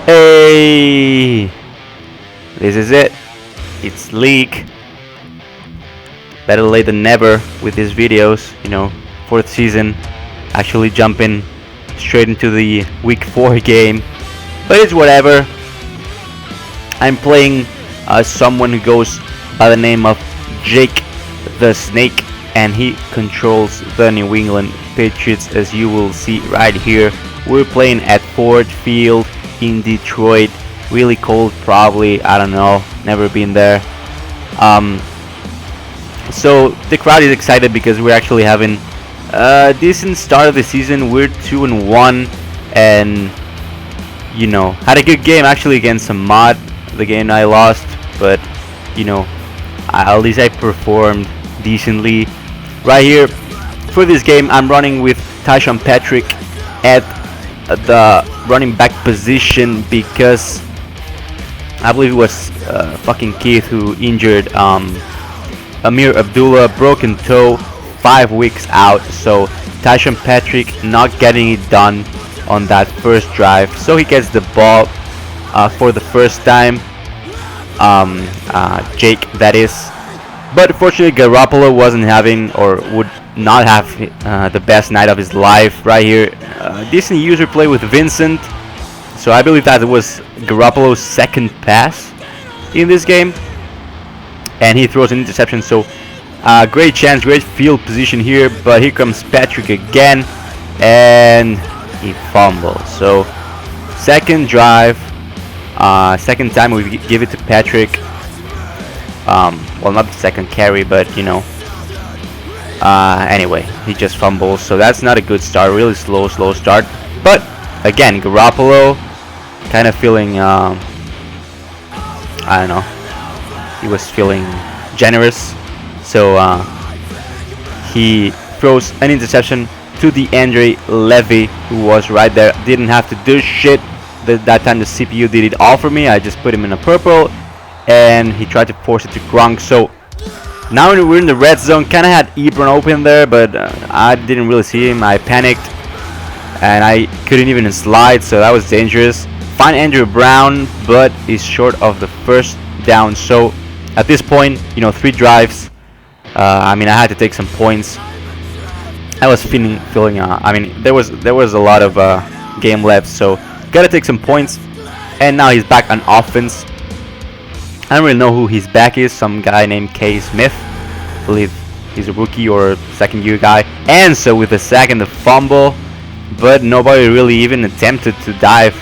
Hey, this is it. It's leak. Better late than never with these videos. You know, fourth season, actually jumping straight into the week 4 game. But it's whatever. I'm playing someone who goes by the name of Jake the Snake, and he controls the New England Patriots, as you will see right here. We're playing at Ford Field in Detroit. Really cold, probably. I don't know. Never been there. So the crowd is excited because we're actually having a decent start of the season. We're 2-1, and you know, had a good game actually against a mod. The game I lost, but you know, at least I performed decently. Right here for this game, I'm running with Patrick at the running back position because I believe it was fucking Keith who injured Amir Abdullah, broken toe, 5 weeks out. So Tyshon Patrick not getting it done on that first drive, so he gets the ball for the first time. Jake, that is. But fortunately, Garoppolo wasn't having, or would not have, the best night of his life. Right here, decent user play with Vincent. So I believe that it was Garoppolo's second pass in this game, and he throws an interception. So great chance, great field position here. But here comes Patrick again, and he fumbles. So second drive, second time we give it to Patrick. Well, not the second carry, but you know. Anyway, he just fumbles, so that's not a good start. Really slow start. But again, Garoppolo kind of feeling, I don't know, he was feeling generous, so he throws an interception to the Andre Levy, who was right there. Didn't have to do shit. That time the CPU did it all for me. I just put him in a purple, and he tried to force it to Gronk. So now we're in the red zone. Kind of had Ebron open there, but I didn't really see him. I panicked, and I couldn't even slide, so that was dangerous. Find Andrew Brown, but he's short of the first down. So at this point, you know, 3 drives. I mean, I had to take some points. I was feeling. I mean, there was a lot of game left, so gotta take some points. And now he's back on offense. I don't really know who his back is. Some guy named K. Smith. I believe he's a rookie or second-year guy. And so with the sack and the fumble, but nobody really even attempted to dive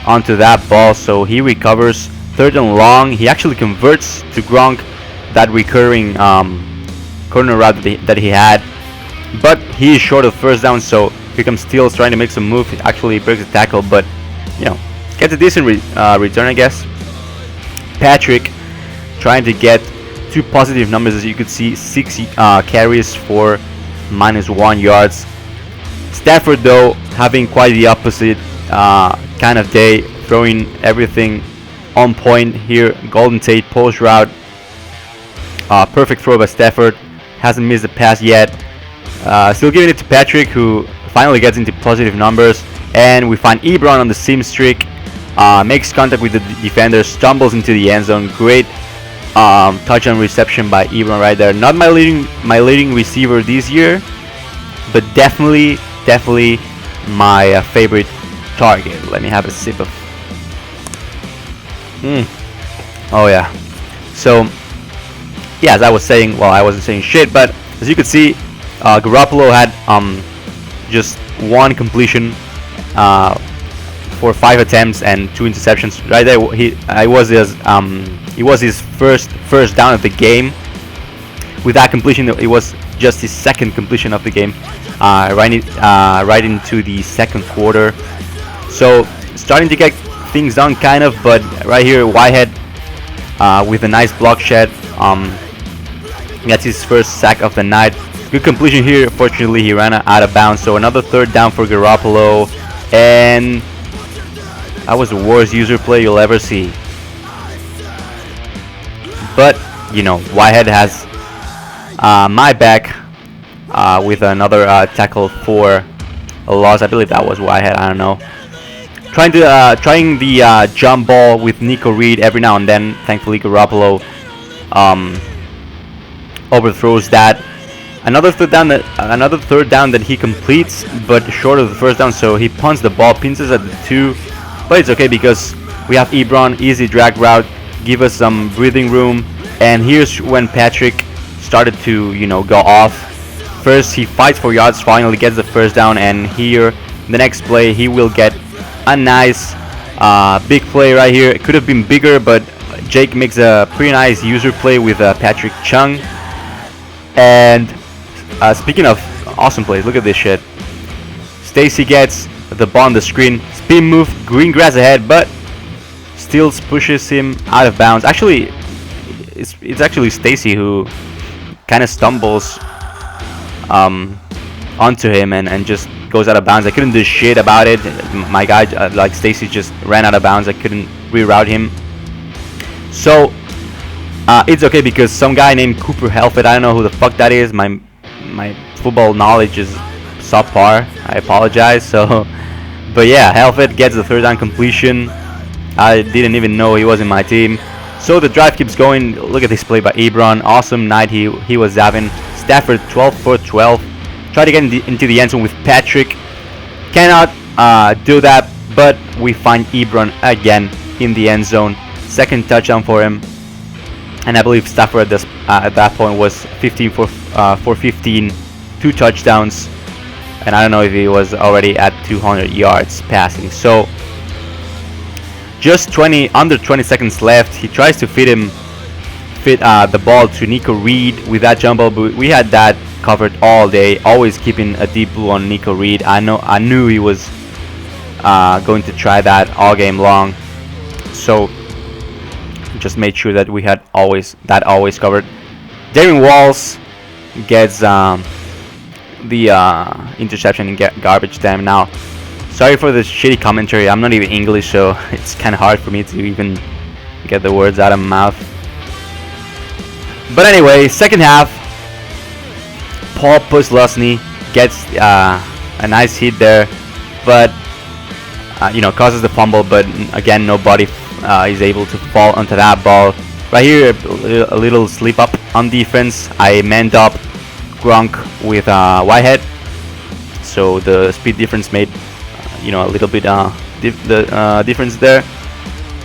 onto that ball. So he recovers. 3rd and long. He actually converts to Gronk, that recurring corner route that he had. But he is short of first down. So here comes Steele trying to make some move. He actually breaks the tackle, but you know, gets a decent return, I guess. Patrick trying to get 2 positive numbers, as you could see, 6 carries for -1 yards. Stafford, though, having quite the opposite kind of day, throwing everything on point here. Golden Tate post route, perfect throw by Stafford, hasn't missed a pass yet. Still giving it to Patrick, who finally gets into positive numbers, and we find Ebron on the seam streak. Makes contact with the defender, stumbles into the end zone. Great touchdown reception by Ebron right there. Not my leading receiver this year, but definitely my favorite target. Let me have a sip of. Oh yeah. So yeah, as I was saying, well, I wasn't saying shit, but as you could see, Garoppolo had just 1 completion for 5 attempts and 2 interceptions. Right there, I was It was his first down of the game. With that completion, it was just his second completion of the game, right into the second quarter. So starting to get things done, kind of. But right here, Whitehead with a nice block shed. That's his first sack of the night. Good completion here. Fortunately, he ran out of bounds. So another third down for Garoppolo, and that was the worst user play you'll ever see. But you know, Whitehead has my back with another tackle for a loss. I believe that was Whitehead. I don't know. Trying the jump ball with Nico Reed every now and then. Thankfully, Garoppolo overthrows that. Another third down that he completes, but short of the first down. So he punts the ball, pins us at the 2, but it's okay because we have Ebron, easy drag route, give us some breathing room. And here's when Patrick started to, you know, go off. First he fights for yards, finally gets the first down, and here the next play he will get a nice big play right here. It could have been bigger, but Jake makes a pretty nice user play with Patrick Chung. And speaking of awesome plays, look at this shit. Stacy gets the ball on the screen, spin move, green grass ahead, but still pushes him out of bounds. Actually, it's actually Stacy who kind of stumbles onto him and just goes out of bounds. I couldn't do shit about it. My guy, like Stacy, just ran out of bounds. I couldn't reroute him. So it's okay because some guy named Cooper Helfet, I don't know who the fuck that is. My football knowledge is subpar. I apologize. So, but yeah, Helfet gets the third down completion. I didn't even know he was in my team. So the drive keeps going. Look at this play by Ebron. Awesome night he was having. Stafford 12 for 12. Try to get into the end zone with Patrick. Cannot do that, but we find Ebron again in the end zone. Second touchdown for him. And I believe Stafford at that point was 15 for 15, 2 touchdowns. And I don't know if he was already at 200 yards passing. So just under 20 seconds left. He tries to fit the ball to Nico Reed with that jump ball, but we had that covered all day. Always keeping a deep blue on Nico Reed. I knew he was going to try that all game long. So just made sure that we had always covered. Darren Walls gets the interception in garbage time. Now, sorry for the shitty commentary. I'm not even English, so it's kind of hard for me to even get the words out of my mouth. But anyway, second half, Paul Puslusny gets a nice hit there, but causes the fumble. But again, nobody is able to fall onto that ball. Right here, a little slip up on defense. I manned up Gronk with Whitehead, so the speed difference made a little bit difference there.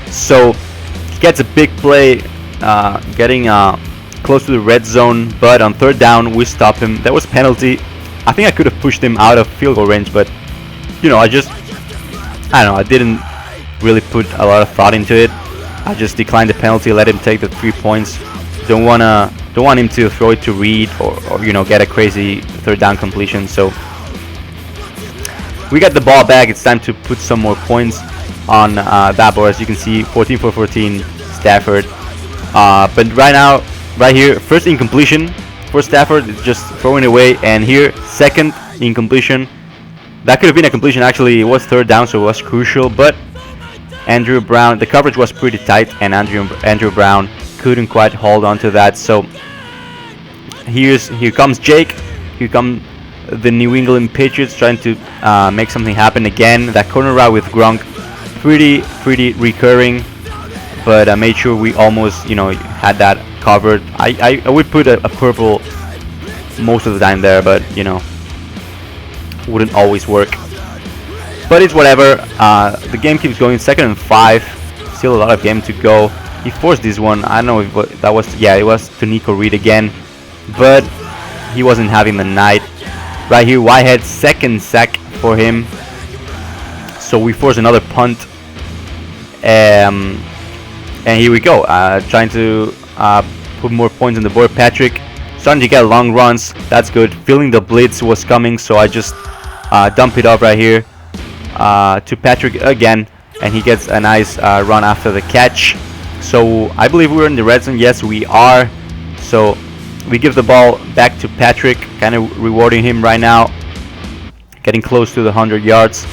So he gets a big play, getting close to the red zone, but on third down we stop him. There was penalty. I think I could have pushed him out of field goal range, but I didn't really put a lot of thought into it. I just declined the penalty, let him take the 3 points. Don't want him to throw it to Reed or get a crazy third down completion. So we got the ball back. It's time to put some more points on that board. As you can see, 14 for 14 Stafford. But right here, first incompletion for Stafford. It's just throwing away. And here, second incompletion. That could have been a completion. Actually, it was third down, so it was crucial. But Andrew Brown, the coverage was pretty tight, and Andrew Brown couldn't quite hold on to that. So here comes Jake. Here come the New England Patriots trying to make something happen again. That corner route with Gronk, pretty recurring, but I made sure we almost had that covered. I would put a purple most of the time there, but wouldn't always work. But it's whatever. The game keeps going. 2nd and 5. Still a lot of game to go. He forced this one. I don't know if that was. Yeah, it was to Nico Reed again, but he wasn't having the night. Right here, Whitehead, second sack for him. So we force another punt. And here we go, trying to put more points on the board. Patrick starting to get long runs. That's good. Feeling the blitz was coming, so I just dump it up right here to Patrick again, and he gets a nice run after the catch. So I believe we're in the red zone. Yes, we are. So we give the ball back to Patrick, kind of rewarding him right now, getting close to the 100 yards.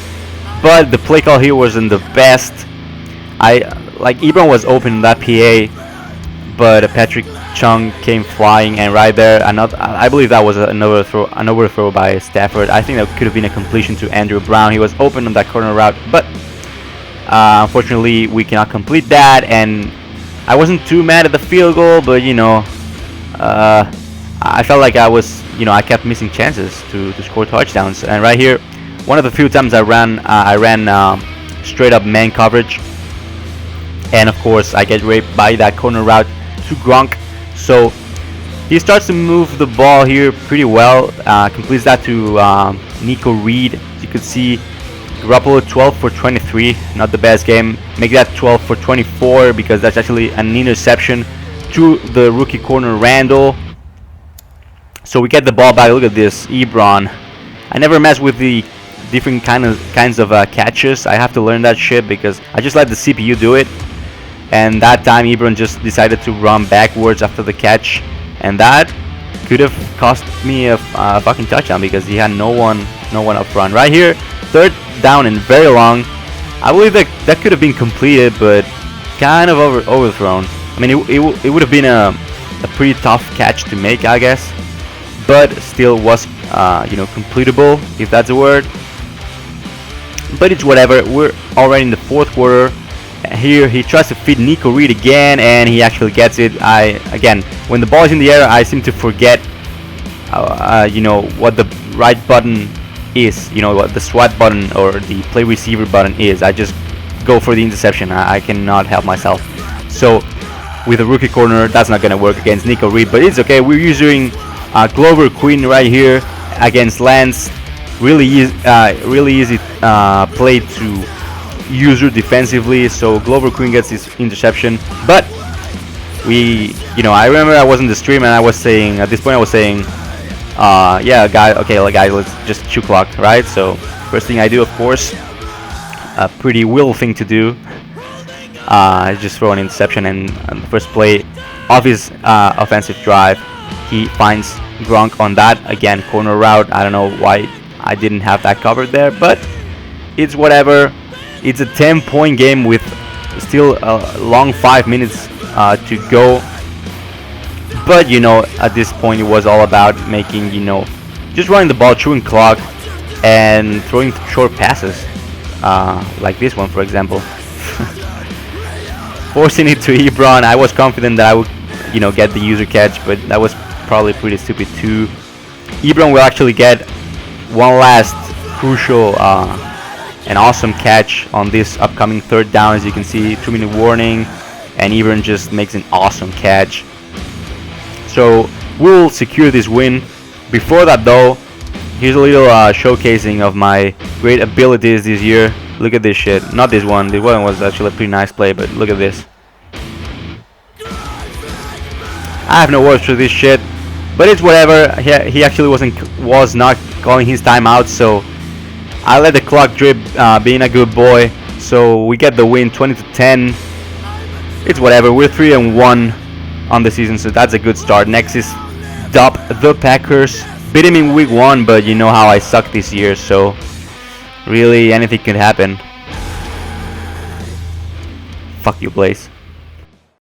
But the play call here wasn't the best. Ebron was open in that PA, but Patrick Chung came flying, and right there, I believe that was another throw by Stafford. I think that could have been a completion to Andrew Brown. He was open on that corner route, but unfortunately we cannot complete that. And I wasn't too mad at the field goal, but I felt like I kept missing chances to score touchdowns. And right here, one of the few times I ran straight up man coverage, and of course I get raped by that corner route to Gronk. So he starts to move the ball here pretty well, completes that to Nico Reed. As you could see, Garoppolo 12 for 23, not the best game. Make that 12 for 24 because that's actually an interception to the rookie corner Randall. So we get the ball back. Look at this, Ebron. I never mess with the different kinds of catches. I have to learn that shit because I just let the CPU do it. And that time Ebron just decided to run backwards after the catch, and that could have cost me a fucking touchdown because he had no one up front. Right here, third down and very long. I believe that could have been completed, but kind of overthrown. I mean, it would have been a pretty tough catch to make, I guess, but still was completable, if that's a word. But it's whatever. We're already in the fourth quarter. Here he tries to feed Nico Reed again, and he actually gets it. Again, when the ball is in the air, I seem to forget what the right button is, what the SWAT button or the play receiver button is. I just go for the interception. I cannot help myself. So with a rookie corner, that's not gonna work against Nico Reed, but it's okay. We're using Glover Queen right here against Lance. Really easy play to user defensively. So Glover Queen gets his interception, but I remember I was in the stream and I was saying, at this point I was saying, guys, let's just chew clock, right? So first thing I do, of course, a pretty Will thing to do, I just throw an interception, and on the first play of his offensive drive, he finds Gronk on that, again, corner route. I don't know why I didn't have that covered there, but it's whatever. It's a 10-point game with still a long 5 minutes to go. But at this point it was all about making, just running the ball, chewing clock, and throwing short passes, like this one, for example. Forcing it to Ebron. I was confident that I would, get the user catch, but that was probably pretty stupid too. Ebron will actually get one last crucial an awesome catch on this upcoming third down. As you can see, 2-minute warning, and Ebron just makes an awesome catch. So we'll secure this win. Before that though, here's a little showcasing of my great abilities this year. Look at this shit. Not this one. This one was actually a pretty nice play, but look at this. I have no words for this shit, but it's whatever. He actually was not calling his timeout, so I let the clock drip, being a good boy. So we get the win, 20-10. It's whatever. We're 3-1 on the season, so that's a good start. Next is the Packers. Beat him in week 1, but you know how I suck this year, so really anything could happen. Fuck you, Blaze.